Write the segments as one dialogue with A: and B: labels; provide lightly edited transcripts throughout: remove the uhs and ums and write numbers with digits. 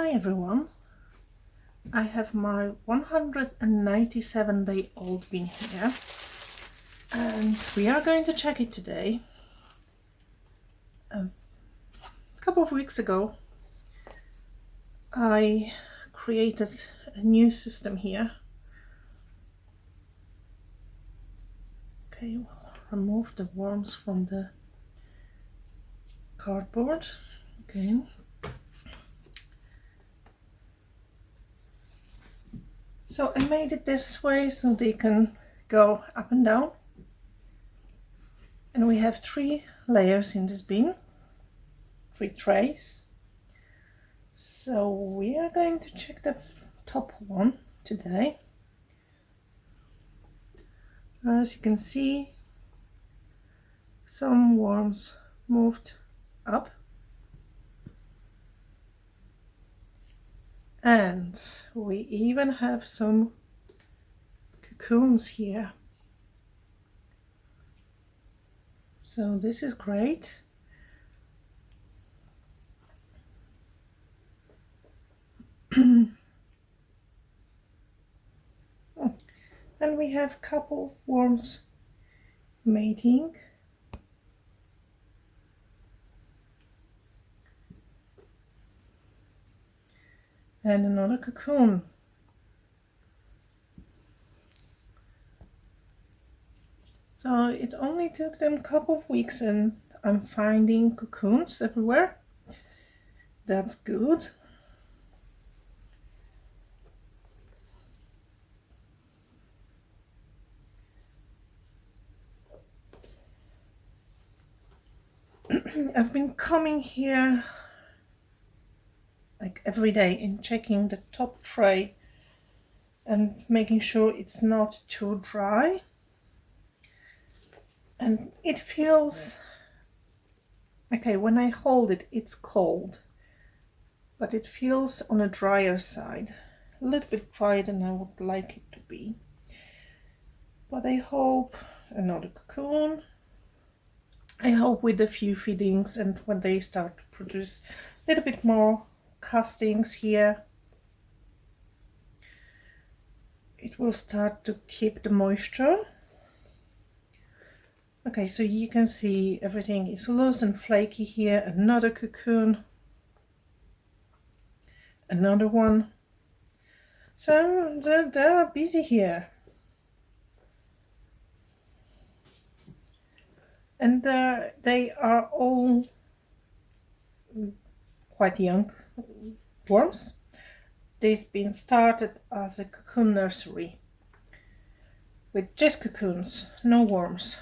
A: Hi everyone, I have my 197-day-old bean here and we are going to check it today. A couple of weeks ago I created a new system here. Okay, we'll remove the worms from the cardboard. Okay. So I made it this way so they can go up and down. And we have 3 layers in this bin, 3 trays. So we are going to check the top one today. As you can see, some worms moved up. And we even have some cocoons here. So this is great. And we have a couple of worms mating. And another cocoon. So it only took them a couple of weeks and I'm finding cocoons everywhere. That's good. I've been coming here like every day and checking the top tray and making sure it's not too dry. And it feels okay when I hold it, it's cold, but it feels on a drier side, a little bit drier than I would like it to be. But I hope another cocoon. I hope with a few feedings and when they start to produce a little bit more castings here, it will start to keep the moisture. Okay, so you can see everything is loose and flaky here. Another cocoon, another one. So they're busy here. And they are all quite young worms. They've been started as a cocoon nursery with just cocoons, no worms.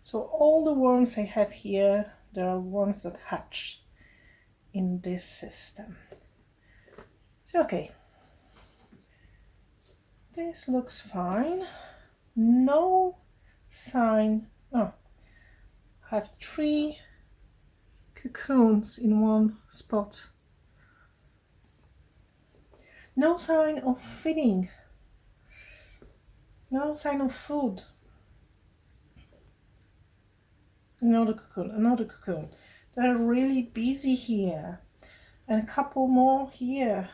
A: So all the worms I have here, there are worms that hatch in this system. So okay, this looks fine. No sign. Oh, I have 3 cocoons in one spot. No sign of feeding. No sign of food. Another cocoon, another cocoon. They're really busy here. And a couple more here.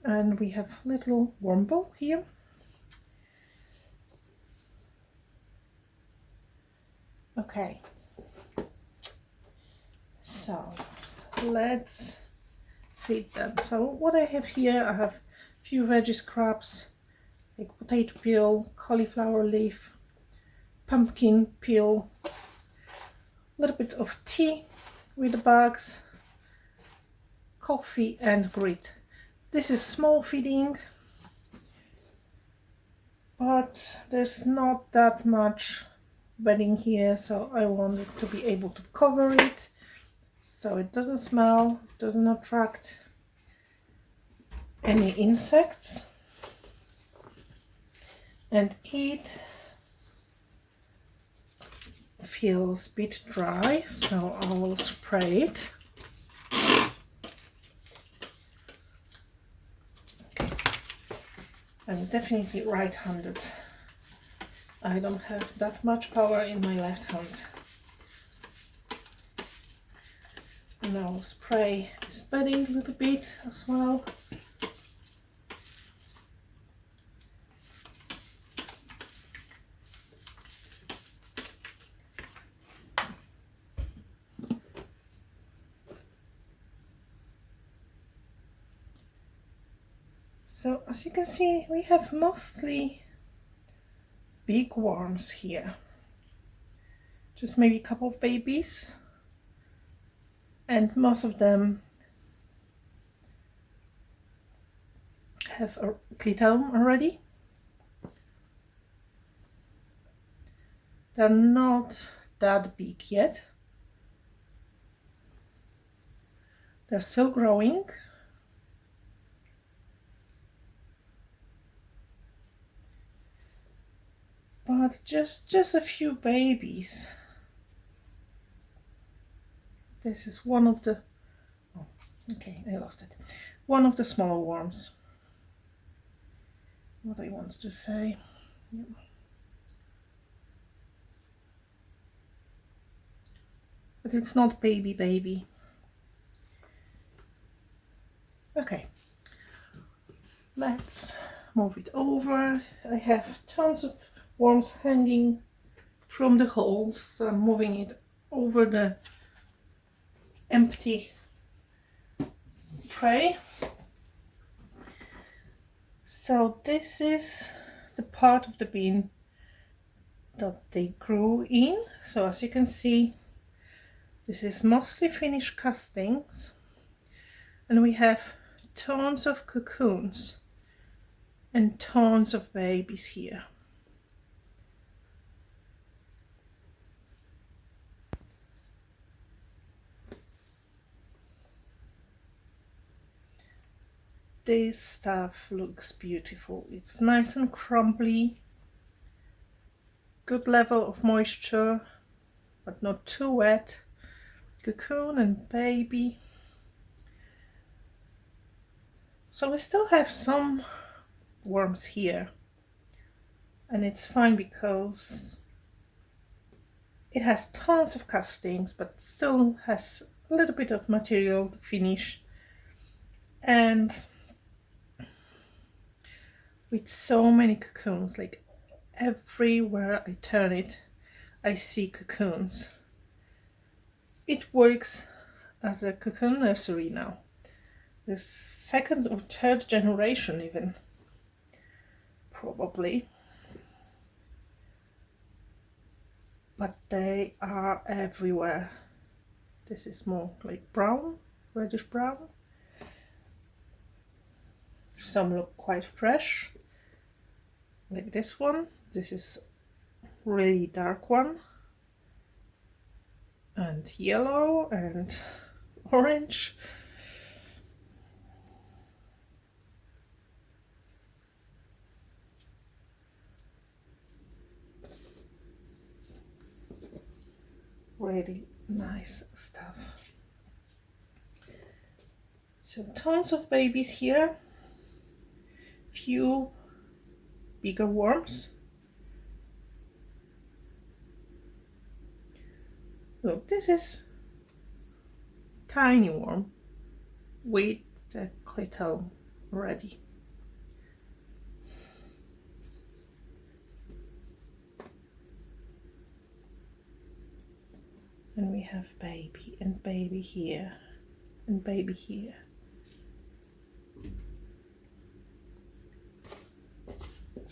A: And we have little worm ball here. Okay. So let's feed them. So what I have here, I have a few veggie scraps, like potato peel, cauliflower leaf, pumpkin peel, a little bit of tea with the bags, coffee and grit. This is small feeding, but there's not that much bedding here, so I wanted to be able to cover it so it doesn't smell, doesn't attract any insects, and it feels a bit dry, so I will spray it. I'm definitely right-handed, I don't have that much power in my left hand. And I'll spray this bedding a little bit as well. So as you can see, we have mostly big worms here. Just maybe a couple of babies. And most of them have a clitellum already. They're not that big yet. They're still growing. But just a few babies. This is one of the, oh, okay, I lost it. One of the smaller worms. What I wanted to say. Yeah. But it's not baby. Okay, let's move it over. I have tons of worms hanging from the holes, so I'm moving it over the empty tray. So this is the part of the bin that they grew in. So as you can see, this is mostly finished castings, and we have tons of cocoons and tons of babies here. This stuff looks beautiful. It's nice and crumbly, good level of moisture, but not too wet. Cocoon and baby. So we still have some worms here, and it's fine because it has tons of castings, but still has a little bit of material to finish. And with so many cocoons, like everywhere I turn it, I see cocoons. It works as a cocoon nursery now. The second or third generation even, probably. But they are everywhere. This is more like brown, reddish brown. Some look quite fresh, like this one. This is really dark one, and yellow and orange. Really nice stuff. So tons of babies here, few bigger worms. Look, this is tiny worm with the clitellum already. And we have baby and baby here and baby here.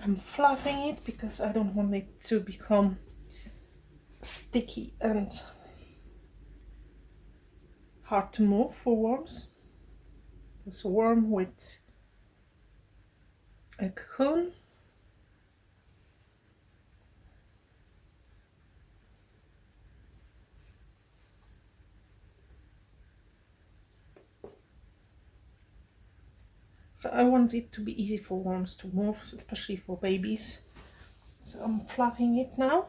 A: I'm fluffing it because I don't want it to become sticky and hard to move for worms. There's a worm with a cocoon. So I want it to be easy for worms to move, especially for babies. So I'm fluffing it now.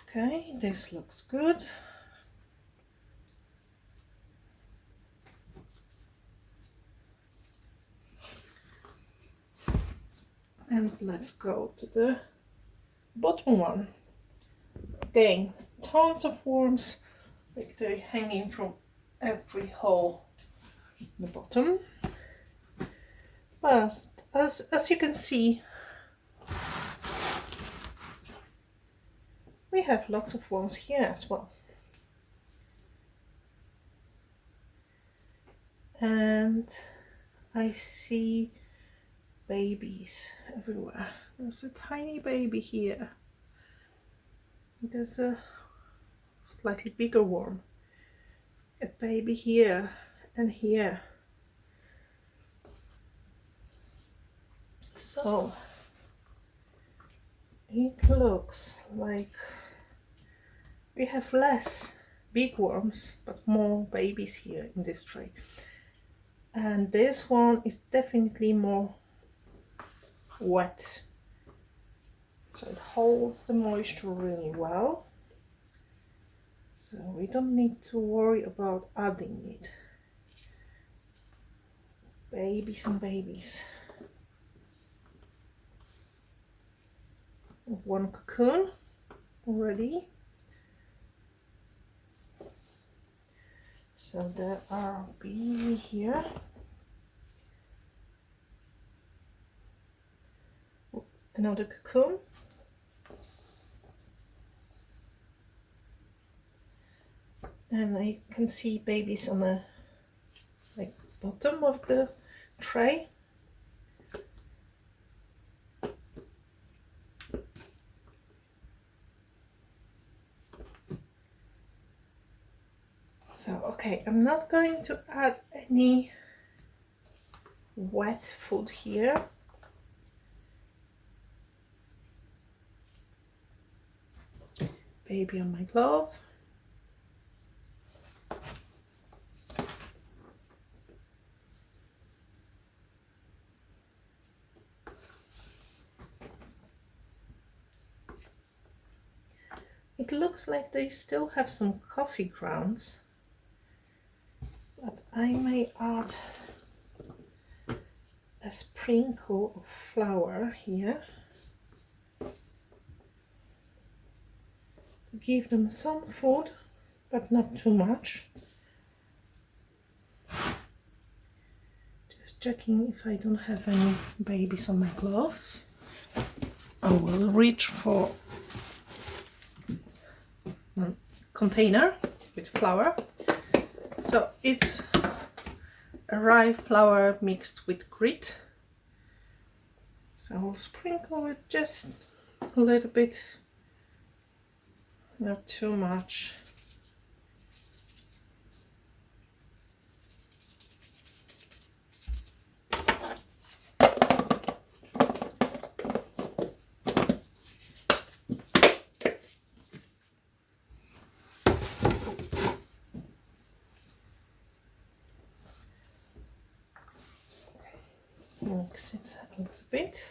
A: Okay, this looks good. And let's go to the bottom one. Again, tons of worms, like they're hanging from every hole in the bottom. But as you can see, we have lots of worms here as well. And I see babies everywhere. There's a tiny baby here. There's a slightly bigger worm. A baby here and here. So it looks like we have less big worms but more babies here in this tray. And this one is definitely more wet, so it holds the moisture really well, so we don't need to worry about adding it. Babies and babies. One cocoon already, so there are bees here. Another cocoon. And I can see babies on the bottom of the tray. So okay, I'm not going to add any wet food here. Baby on my glove. It looks like they still have some coffee grounds, but I may add a sprinkle of flour here to give them some food, but not too much. Just checking if I don't have any babies on my gloves. I will reach for a container with flour. So it's a rye flour mixed with grit. So I'll sprinkle it just a little bit, not too much. Mix it a little bit.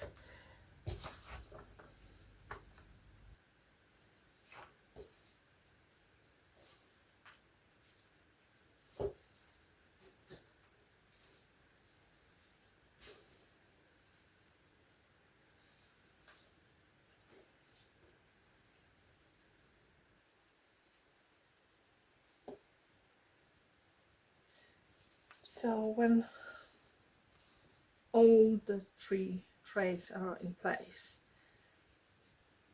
A: So when all the three trays are in place,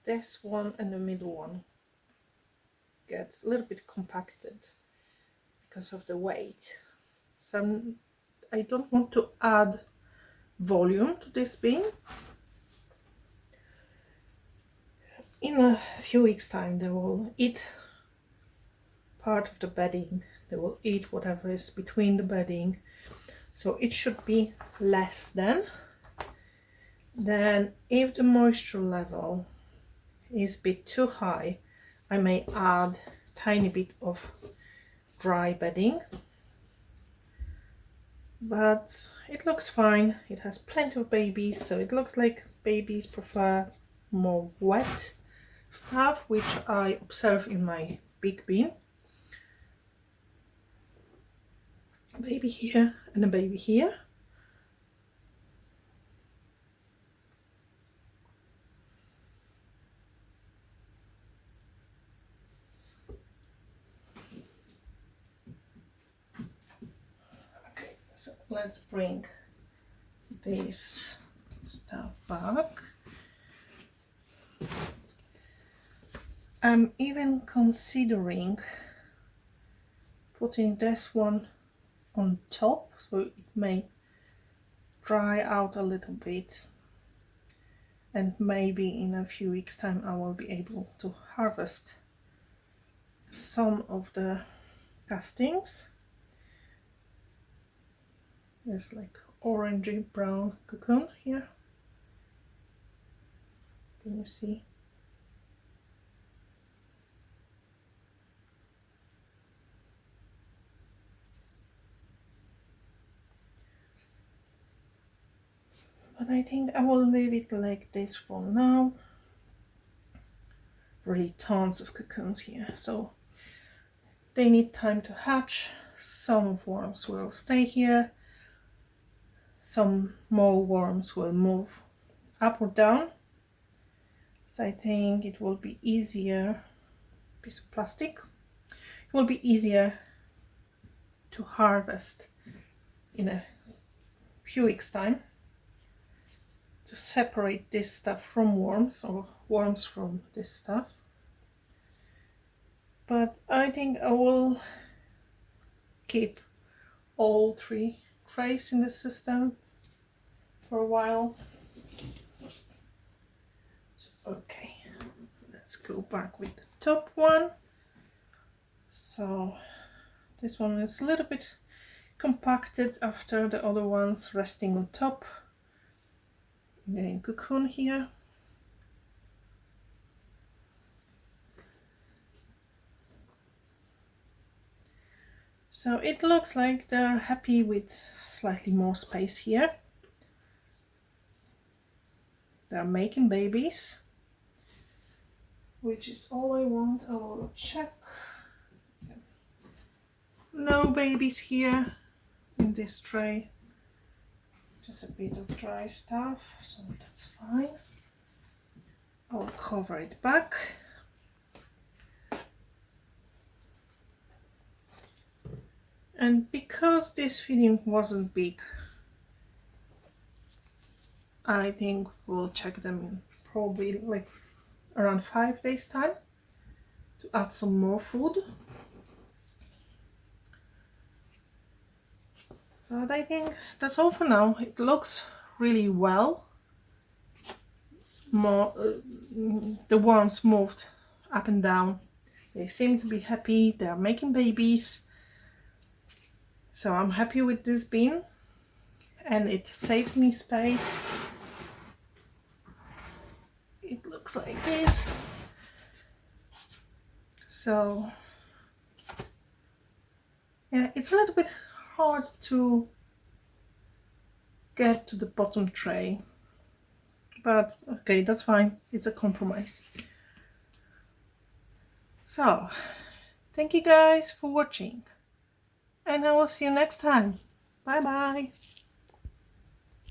A: this one and the middle one get a little bit compacted because of the weight. So I don't want to add volume to this bin. In a few weeks time they will eat part of the bedding, they will eat whatever is between the bedding, so it should be less than. Then if the moisture level is a bit too high, I may add a tiny bit of dry bedding, but it looks fine. It has plenty of babies, so it looks like babies prefer more wet stuff, which I observe in my big bin. A baby here and a baby here. So let's bring this stuff back. I'm even considering putting this one on top so it may dry out a little bit, and maybe in a few weeks time I will be able to harvest some of the castings. There's like orangey brown cocoon here. Can you see? But I think I will leave it like this for now. Really tons of cocoons here, so they need time to hatch. Some worms will stay here, some more worms will move up or down. So I think it will be easier, piece of plastic, it will be easier to harvest in a few weeks time, to separate this stuff from worms, or worms from this stuff. But I think I will keep all 3 trays in the system for a while. So, okay, let's go back with the top one. So this one is a little bit compacted after the other ones resting on top. Getting cocoon here. So it looks like they're happy with slightly more space here. They're making babies, which is all I want. I will check. No babies here in this tray. Just a bit of dry stuff, so that's fine. I'll cover it back. And because this feeding wasn't big, I think we'll check them in probably like around 5 days time to add some more food. But I think that's all for now. It looks really well. The worms moved up and down. They seem to be happy. They are making babies. So I'm happy with this bin, and it saves me space. It looks like this. So yeah, it's a little bit hard to get to the bottom tray, but okay, that's fine. It's a compromise. So thank you guys for watching, and I will see you next time. Bye bye.